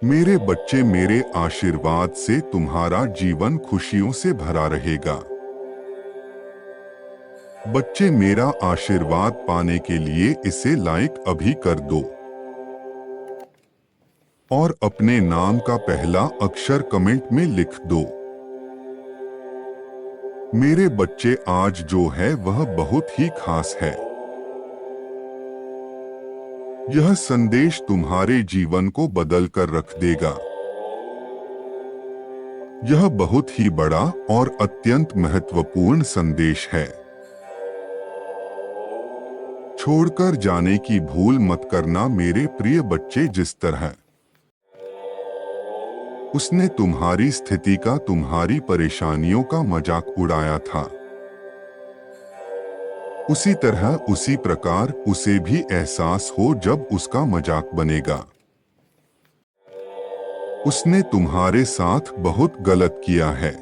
मेरे बच्चे, मेरे आशीर्वाद से तुम्हारा जीवन खुशियों से भरा रहेगा। बच्चे, मेरा आशीर्वाद पाने के लिए इसे लाइक अभी कर दो और अपने नाम का पहला अक्षर कमेंट में लिख दो। मेरे बच्चे, आज जो है वह बहुत ही खास है। यह संदेश तुम्हारे जीवन को बदल कर रख देगा। यह बहुत ही बड़ा और अत्यंत महत्वपूर्ण संदेश है। छोड़कर जाने की भूल मत करना मेरे प्रिय बच्चे। जिस तरह उसने तुम्हारी स्थिति का, तुम्हारी परेशानियों का मजाक उड़ाया था, उसी तरह, उसी प्रकार उसे भी एहसास हो जब उसका मजाक बनेगा। उसने तुम्हारे साथ बहुत गलत किया है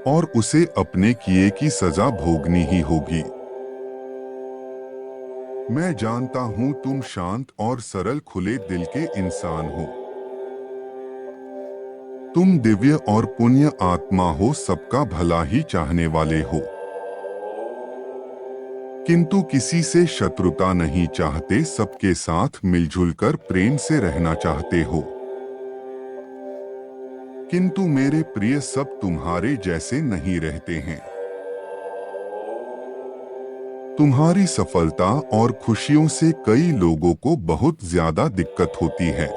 और उसे अपने किए की सजा भोगनी ही होगी। मैं जानता हूं तुम शांत और सरल, खुले दिल के इंसान हो। तुम दिव्य और पुण्य आत्मा हो, सबका भला ही चाहने वाले हो, किंतु किसी से शत्रुता नहीं चाहते, सबके साथ मिलजुल कर प्रेम से रहना चाहते हो। किंतु मेरे प्रिय, सब तुम्हारे जैसे नहीं रहते हैं। तुम्हारी सफलता और खुशियों से कई लोगों को बहुत ज्यादा दिक्कत होती है।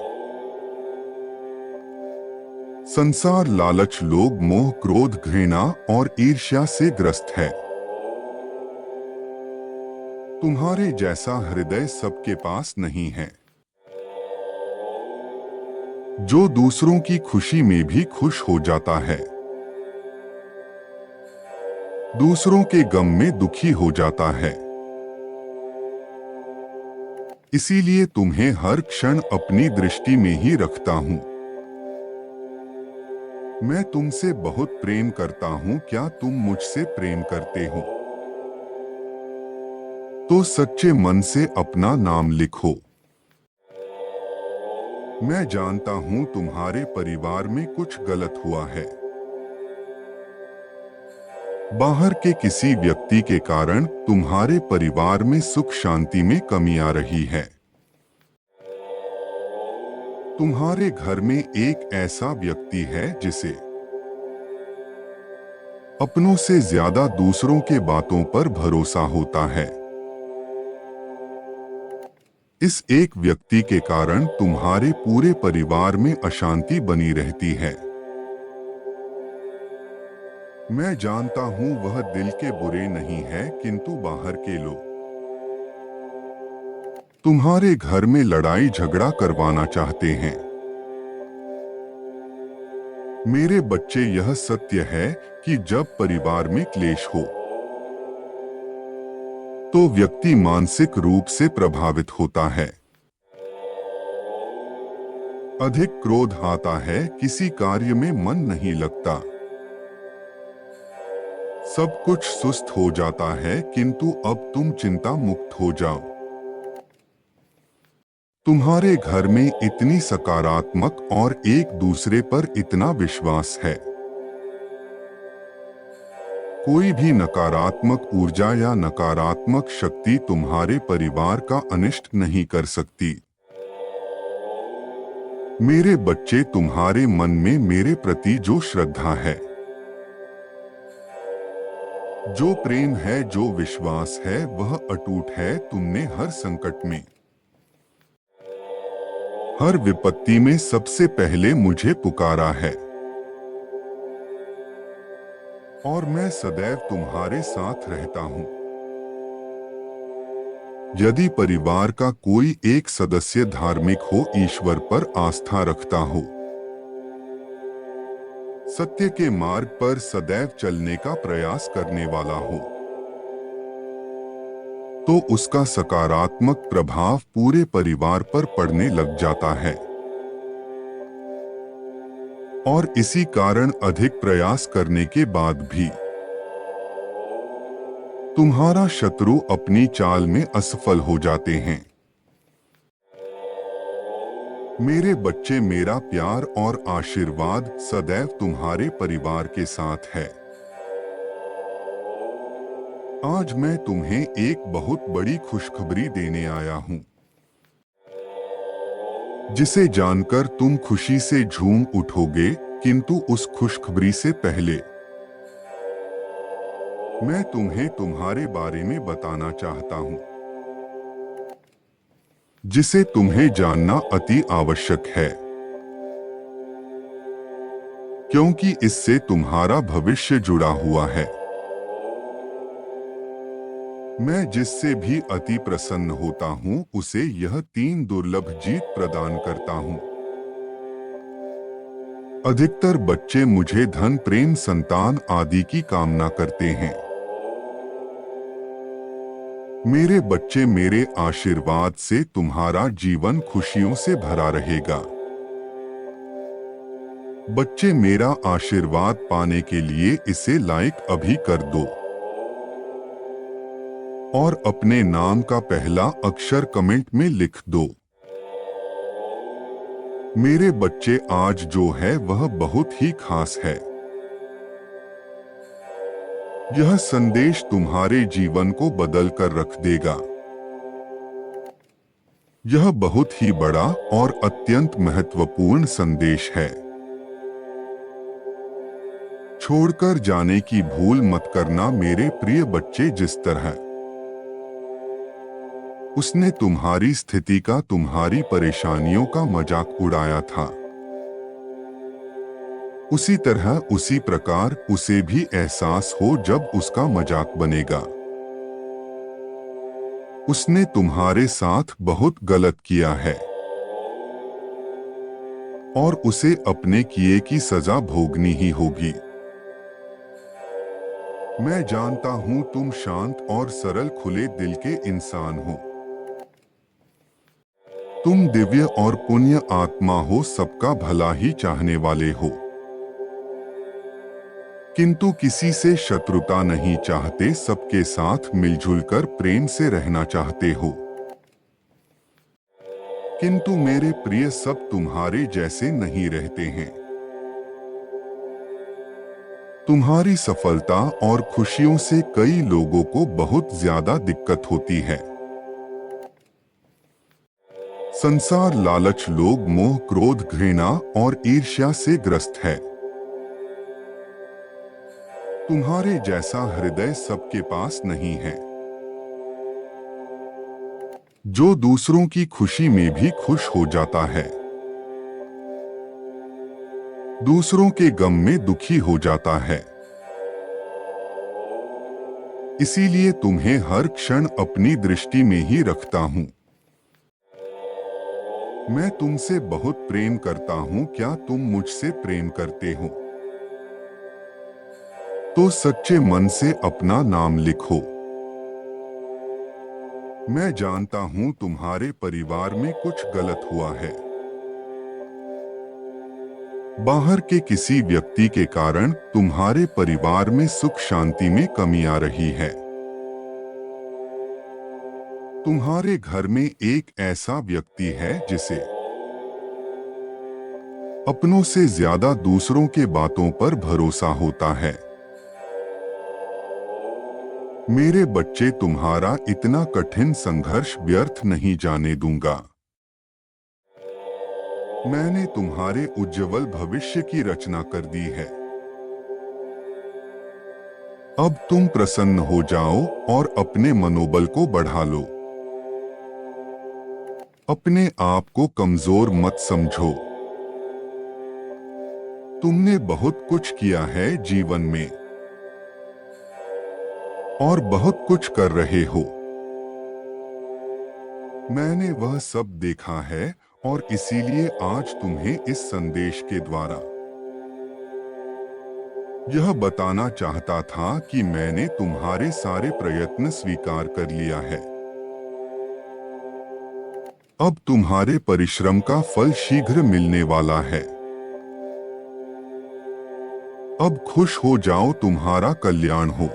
संसार, लालच, लोभ, मोह, क्रोध, घृणा और ईर्ष्या से ग्रस्त है। तुम्हारे जैसा हृदय सबके पास नहीं है, जो दूसरों की खुशी में भी खुश हो जाता है, दूसरों के गम में दुखी हो जाता है। इसीलिए तुम्हें हर क्षण अपनी दृष्टि में ही रखता हूं। मैं तुमसे बहुत प्रेम करता हूं। क्या तुम मुझसे प्रेम करते हो? तो सच्चे मन से अपना नाम लिखो। मैं जानता हूं तुम्हारे परिवार में कुछ गलत हुआ है। बाहर के किसी व्यक्ति के कारण तुम्हारे परिवार में सुख शांति में कमी आ रही है। तुम्हारे घर में एक ऐसा व्यक्ति है जिसे अपनों से ज्यादा दूसरों के बातों पर भरोसा होता है। इस एक व्यक्ति के कारण तुम्हारे पूरे परिवार में अशांति बनी रहती है। मैं जानता हूं वह दिल के बुरे नहीं है, किंतु बाहर के लोग तुम्हारे घर में लड़ाई झगड़ा करवाना चाहते हैं। मेरे बच्चे, यह सत्य है कि जब परिवार में क्लेश हो तो व्यक्ति मानसिक रूप से प्रभावित होता है। अधिक क्रोध आता है, किसी कार्य में मन नहीं लगता, सब कुछ सुस्त हो जाता है। किंतु अब तुम चिंता मुक्त हो जाओ। तुम्हारे घर में इतनी सकारात्मक और एक दूसरे पर इतना विश्वास है। कोई भी नकारात्मक ऊर्जा या नकारात्मक शक्ति तुम्हारे परिवार का अनिष्ट नहीं कर सकती। मेरे बच्चे, तुम्हारे मन में मेरे प्रति जो श्रद्धा है, जो प्रेम है, जो विश्वास है, वह अटूट है। तुमने हर संकट में, हर विपत्ति में सबसे पहले मुझे पुकारा है और मैं सदैव तुम्हारे साथ रहता हूं। यदि परिवार का कोई एक सदस्य धार्मिक हो, ईश्वर पर आस्था रखता हो, सत्य के मार्ग पर सदैव चलने का प्रयास करने वाला हो, तो उसका सकारात्मक प्रभाव पूरे परिवार पर पड़ने लग जाता है। और इसी कारण अधिक प्रयास करने के बाद भी तुम्हारा शत्रु अपनी चाल में असफल हो जाते हैं। मेरे बच्चे, मेरा प्यार और आशीर्वाद सदैव तुम्हारे परिवार के साथ है। आज मैं तुम्हें एक बहुत बड़ी खुशखबरी देने आया हूं, जिसे जानकर तुम खुशी से झूम उठोगे। किंतु उस खुशखबरी से पहले मैं तुम्हें तुम्हारे बारे में बताना चाहता हूं, जिसे तुम्हें जानना अति आवश्यक है, क्योंकि इससे तुम्हारा भविष्य जुड़ा हुआ है। मैं जिससे भी अति प्रसन्न होता हूं, उसे यह 3 दुर्लभ जीत प्रदान करता हूं। अधिकतर बच्चे मुझे धन, प्रेम, संतान आदि की कामना करते हैं। मेरे बच्चे, मेरे आशीर्वाद से तुम्हारा जीवन खुशियों से भरा रहेगा। बच्चे, मेरा आशीर्वाद पाने के लिए इसे लाइक अभी कर दो और अपने नाम का पहला अक्षर कमेंट में लिख दो। मेरे बच्चे, आज जो है वह बहुत ही खास है। यह संदेश तुम्हारे जीवन को बदल कर रख देगा। यह बहुत ही बड़ा और अत्यंत महत्वपूर्ण संदेश है। छोड़कर जाने की भूल मत करना मेरे प्रिय बच्चे। जिस तरह उसने तुम्हारी स्थिति का, तुम्हारी परेशानियों का मजाक उड़ाया था, उसी तरह, उसी प्रकार उसे भी एहसास हो जब उसका मजाक बनेगा। उसने तुम्हारे साथ बहुत गलत किया है और उसे अपने किए की सजा भोगनी ही होगी। मैं जानता हूं तुम शांत और सरल, खुले दिल के इंसान हो। तुम दिव्य और पुण्य आत्मा हो, सबका भला ही चाहने वाले हो, किंतु किसी से शत्रुता नहीं चाहते, सबके साथ मिलजुल कर प्रेम से रहना चाहते हो। किंतु मेरे प्रिय, सब तुम्हारे जैसे नहीं रहते हैं। तुम्हारी सफलता और खुशियों से कई लोगों को बहुत ज्यादा दिक्कत होती है। संसार, लालच, लोभ, मोह, क्रोध, घृणा और ईर्ष्या से ग्रस्त है। तुम्हारे जैसा हृदय सबके पास नहीं है, जो दूसरों की खुशी में भी खुश हो जाता है, दूसरों के गम में दुखी हो जाता है। इसीलिए तुम्हें हर क्षण अपनी दृष्टि में ही रखता हूं। मैं तुमसे बहुत प्रेम करता हूं। क्या तुम मुझसे प्रेम करते हो? तो सच्चे मन से अपना नाम लिखो। मैं जानता हूं तुम्हारे परिवार में कुछ गलत हुआ है। बाहर के किसी व्यक्ति के कारण तुम्हारे परिवार में सुख शांति में कमी आ रही है। तुम्हारे घर में एक ऐसा व्यक्ति है जिसे अपनों से ज्यादा दूसरों के बातों पर भरोसा होता है। मेरे बच्चे, तुम्हारा इतना कठिन संघर्ष व्यर्थ नहीं जाने दूंगा। मैंने तुम्हारे उज्जवल भविष्य की रचना कर दी है। अब तुम प्रसन्न हो जाओ और अपने मनोबल को बढ़ा लो। अपने आप को कमजोर मत समझो। तुमने बहुत कुछ किया है जीवन में और बहुत कुछ कर रहे हो। मैंने वह सब देखा है और इसीलिए आज तुम्हें इस संदेश के द्वारा यह बताना चाहता था कि मैंने तुम्हारे सारे प्रयत्न स्वीकार कर लिया है। अब तुम्हारे परिश्रम का फल शीघ्र मिलने वाला है। अब खुश हो जाओ, तुम्हारा कल्याण हो।